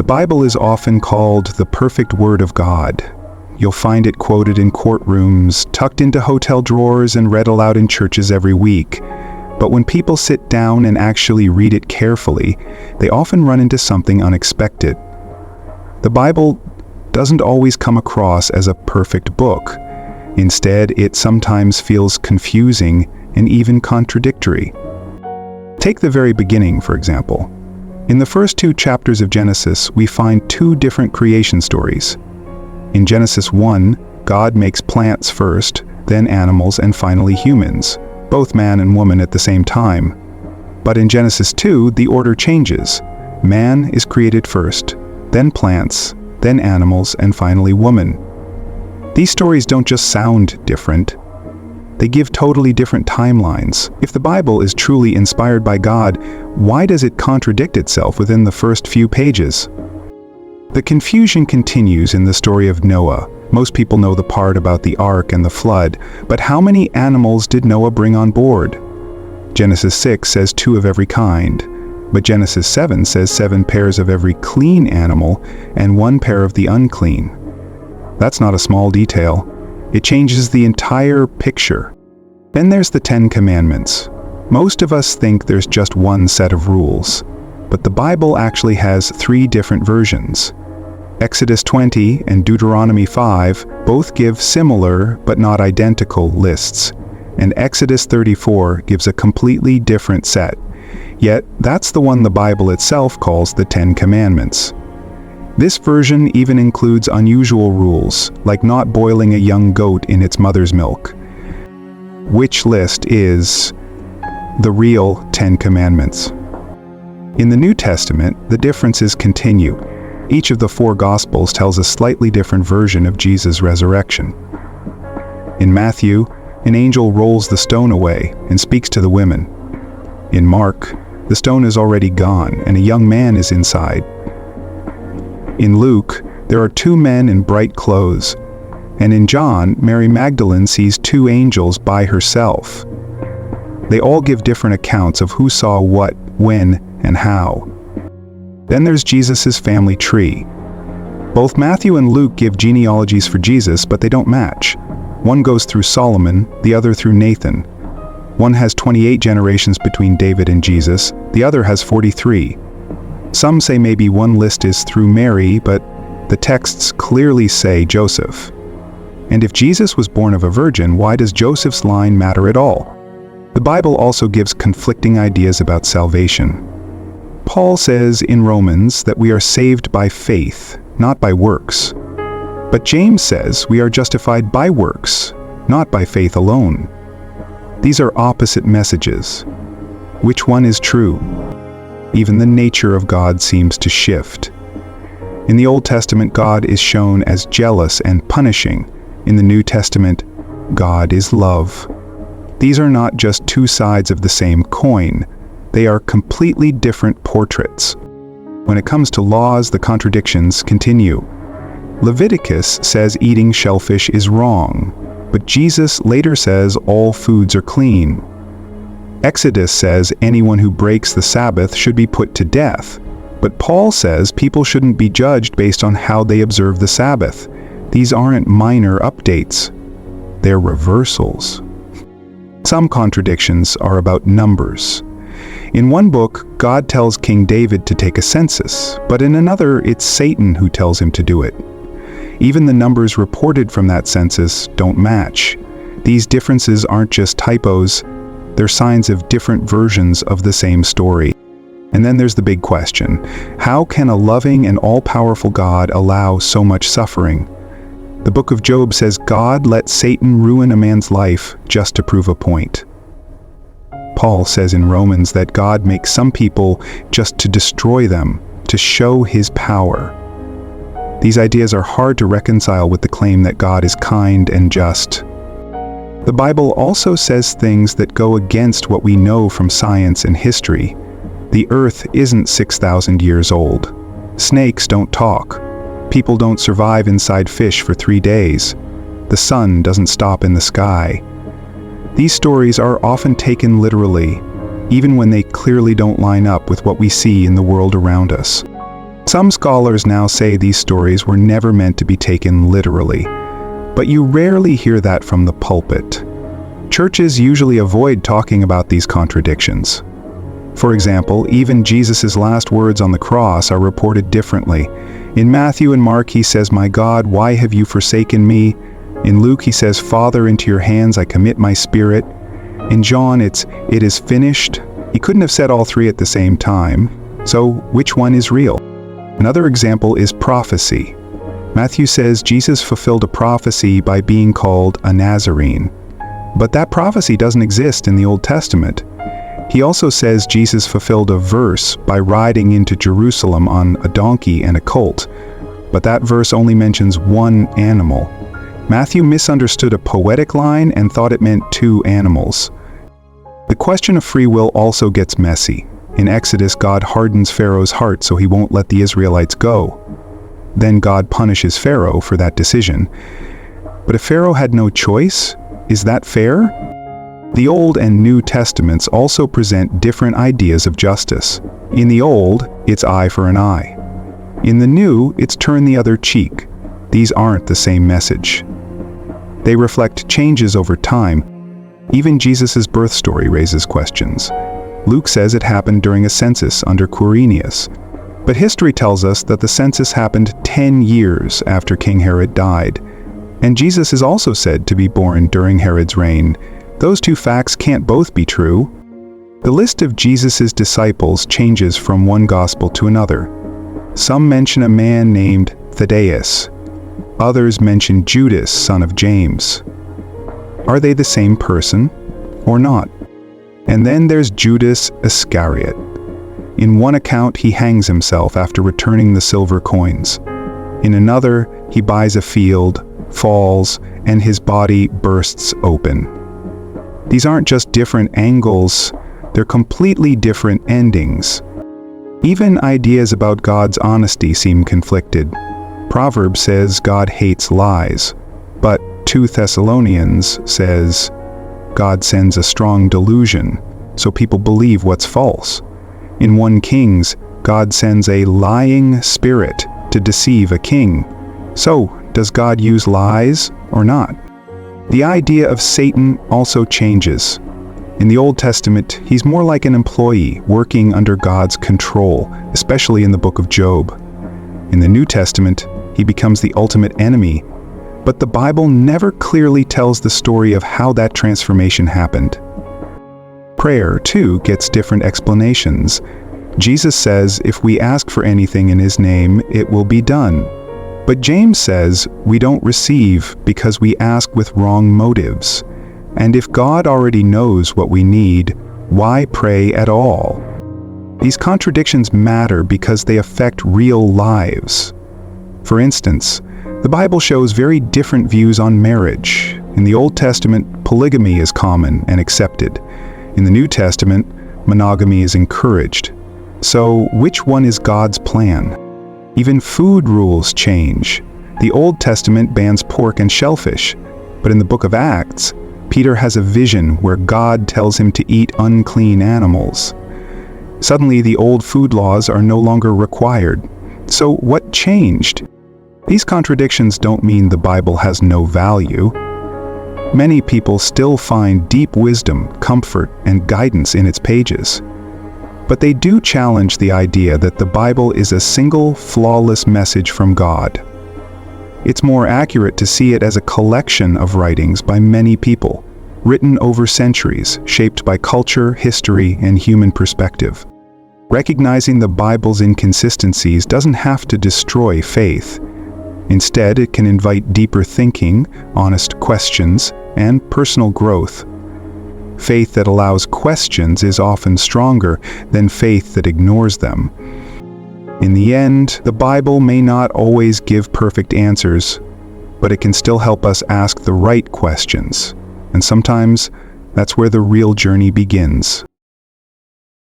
The Bible is often called the perfect Word of God. You'll find it quoted in courtrooms, tucked into hotel drawers, and read aloud in churches every week. But when people sit down and actually read it carefully, they often run into something unexpected. The Bible doesn't always come across as a perfect book. Instead, it sometimes feels confusing and even contradictory. Take the very beginning, for example. In the first 2 chapters of Genesis, we find 2 different creation stories. In Genesis 1, God makes plants first, then animals, and finally humans, both man and woman at the same time. But in Genesis 2, the order changes. Man is created first, then plants, then animals, and finally woman. These stories don't just sound different. They give totally different timelines. If the Bible is truly inspired by God, why does it contradict itself within the first few pages? The confusion continues in the story of Noah. Most people know the part about the ark and the flood, but how many animals did Noah bring on board? Genesis 6 says 2 of every kind, but Genesis 7 says 7 pairs of every clean animal and 1 pair of the unclean. That's not a small detail. It changes the entire picture. Then there's the 10 Commandments. Most of us think there's just one set of rules, but the Bible actually has 3 different versions. Exodus 20 and Deuteronomy 5 both give similar but not identical lists, and Exodus 34 gives a completely different set. Yet, that's the one the Bible itself calls the 10 Commandments. This version even includes unusual rules, like not boiling a young goat in its mother's milk. Which list is the real 10 Commandments? In the New Testament, the differences continue. Each of the 4 Gospels tells a slightly different version of Jesus' resurrection. In Matthew, an angel rolls the stone away and speaks to the women. In Mark, the stone is already gone and a young man is inside. In Luke, there are 2 men in bright clothes, and in John, Mary Magdalene sees 2 angels by herself. They all give different accounts of who saw what, when, and how. Then there's Jesus' family tree. Both Matthew and Luke give genealogies for Jesus, but they don't match. One goes through Solomon, the other through Nathan. One has 28 generations between David and Jesus, the other has 43. Some say maybe one list is through Mary, but the texts clearly say Joseph. And if Jesus was born of a virgin, why does Joseph's line matter at all? The Bible also gives conflicting ideas about salvation. Paul says in Romans that we are saved by faith, not by works. But James says we are justified by works, not by faith alone. These are opposite messages. Which one is true? Even the nature of God seems to shift. In the Old Testament, God is shown as jealous and punishing. In the New Testament, God is love. These are not just 2 sides of the same coin. They are completely different portraits. When it comes to laws, the contradictions continue. Leviticus says eating shellfish is wrong, but Jesus later says all foods are clean. Exodus says anyone who breaks the Sabbath should be put to death, but Paul says people shouldn't be judged based on how they observe the Sabbath. These aren't minor updates. They're reversals. Some contradictions are about numbers. In one book, God tells King David to take a census, but in another, it's Satan who tells him to do it. Even the numbers reported from that census don't match. These differences aren't just typos, they're signs of different versions of the same story. And then there's the big question: how can a loving and all-powerful God allow so much suffering? The book of Job says God let Satan ruin a man's life just to prove a point. Paul says in Romans that God makes some people just to destroy them, to show his power. These ideas are hard to reconcile with the claim that God is kind and just. The Bible also says things that go against what we know from science and history. The earth isn't 6,000 years old. Snakes don't talk. People don't survive inside fish for 3 days. The sun doesn't stop in the sky. These stories are often taken literally, even when they clearly don't line up with what we see in the world around us. Some scholars now say these stories were never meant to be taken literally, but you rarely hear that from the pulpit. Churches usually avoid talking about these contradictions. For example, even Jesus' last words on the cross are reported differently. In Matthew and Mark, he says, "My God, why have you forsaken me?" In Luke, he says, "Father, into your hands I commit my spirit." In John, "It is finished." He couldn't have said all three at the same time. So which one is real? Another example is prophecy. Matthew says Jesus fulfilled a prophecy by being called a Nazarene. But that prophecy doesn't exist in the Old Testament. He also says Jesus fulfilled a verse by riding into Jerusalem on a donkey and a colt. But that verse only mentions one animal. Matthew misunderstood a poetic line and thought it meant two animals. The question of free will also gets messy. In Exodus, God hardens Pharaoh's heart so he won't let the Israelites go. Then God punishes Pharaoh for that decision. But if Pharaoh had no choice, is that fair? The Old and New Testaments also present different ideas of justice. In the Old, it's eye for an eye. In the New, it's turn the other cheek. These aren't the same message. They reflect changes over time. Even Jesus' birth story raises questions. Luke says it happened during a census under Quirinius. But history tells us that the census happened 10 years after King Herod died. And Jesus is also said to be born during Herod's reign. Those two facts can't both be true. The list of Jesus' disciples changes from one gospel to another. Some mention a man named Thaddeus. Others mention Judas, son of James. Are they the same person or not? And then there's Judas Iscariot. In one account, he hangs himself after returning the silver coins. In another, he buys a field, falls, and his body bursts open. These aren't just different angles, they're completely different endings. Even ideas about God's honesty seem conflicted. Proverbs says God hates lies, but 2 Thessalonians says God sends a strong delusion, so people believe what's false. In 1 Kings, God sends a lying spirit to deceive a king. So, does God use lies or not? The idea of Satan also changes. In the Old Testament, he's more like an employee working under God's control, especially in the book of Job. In the New Testament, he becomes the ultimate enemy, but the Bible never clearly tells the story of how that transformation happened. Prayer, too, gets different explanations. Jesus says if we ask for anything in his name, it will be done. But James says we don't receive because we ask with wrong motives. And if God already knows what we need, why pray at all? These contradictions matter because they affect real lives. For instance, the Bible shows very different views on marriage. In the Old Testament, polygamy is common and accepted. In the New Testament, monogamy is encouraged. So, which one is God's plan? Even food rules change. The Old Testament bans pork and shellfish, but in the book of Acts, Peter has a vision where God tells him to eat unclean animals. Suddenly, the old food laws are no longer required. So, what changed? These contradictions don't mean the Bible has no value. Many people still find deep wisdom, comfort, and guidance in its pages. But they do challenge the idea that the Bible is a single, flawless message from God. It's more accurate to see it as a collection of writings by many people, written over centuries, shaped by culture, history, and human perspective. Recognizing the Bible's inconsistencies doesn't have to destroy faith. Instead, it can invite deeper thinking, honest questions, and personal growth. Faith that allows questions is often stronger than faith that ignores them. In the end, the Bible may not always give perfect answers, but it can still help us ask the right questions. And sometimes, that's where the real journey begins.